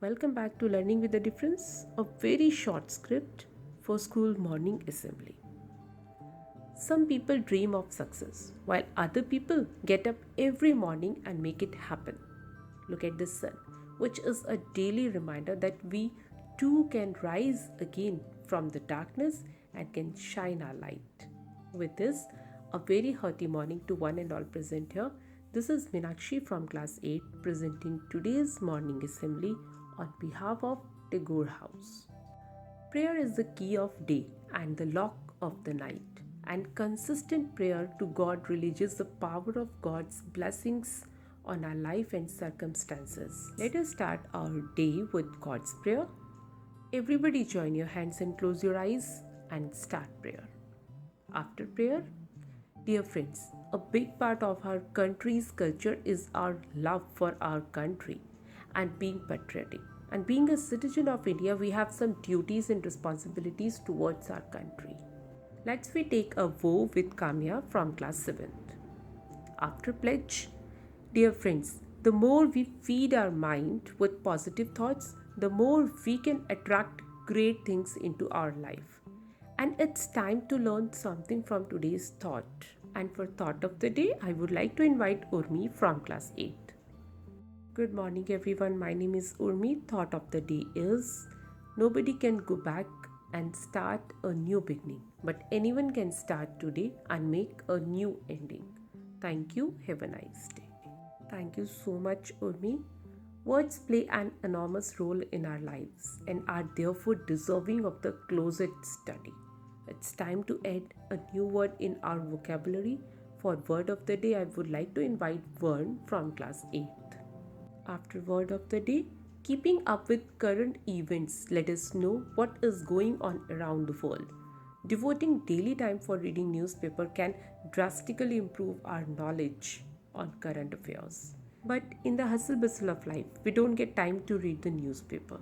Welcome back to Learning with a Difference, a very short script for school morning assembly. Some people dream of success, while other people get up every morning and make it happen. Look at the sun, which is a daily reminder that we too can rise again from the darkness and can shine our light. With this, a very hearty morning to one and all present here. This is Minakshi from class 8 presenting today's morning assembly on behalf of Tagore House. Prayer is the key of day and the lock of the night, and consistent prayer to God releases the power of God's blessings on our life and circumstances. Let us start our day with God's prayer. Everybody join your hands and close your eyes and start prayer. After prayer, dear friends, a big part of our country's culture is our love for our country and being patriotic. And being a citizen of India, we have some duties and responsibilities towards our country. Let's we take a vow with Kamya from class 7th. After pledge, dear friends, the more we feed our mind with positive thoughts, the more we can attract great things into our life. And it's time to learn something from today's thought. And for thought of the day, I would like to invite Urmi from class 8. Good morning, everyone. My name is Urmi. Thought of the day is nobody can go back and start a new beginning, but anyone can start today and make a new ending. Thank you. Have a nice day. Thank you so much, Urmi. Words play an enormous role in our lives and are therefore deserving of the closet study. It's time to add a new word in our vocabulary. For word of the day, I would like to invite Vern from class 8. After word of the day, keeping up with current events let us know what is going on around the world. Devoting daily time for reading newspaper can drastically improve our knowledge on current affairs. But in the hustle bustle of life, we don't get time to read the newspaper.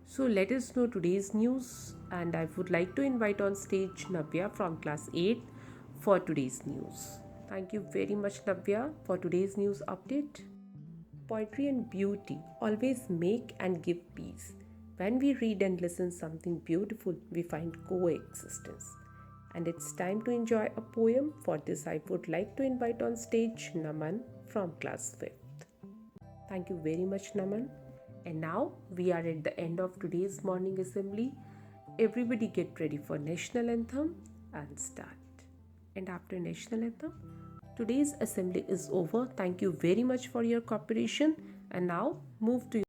So let us know today's news, and I would like to invite on stage Navya from class 8 for today's news. Thank you very much, Navya, for today's news update. Poetry and beauty always make and give peace. When we read and listen something beautiful, we find coexistence. And it's time to enjoy a poem. For this, I would like to invite on stage Naman from class 5th. Thank you very much, Naman. And now we are at the end of today's morning assembly. Everybody get ready for national anthem and start. And after national anthem, today's assembly is over. Thank you very much for your cooperation. And now move to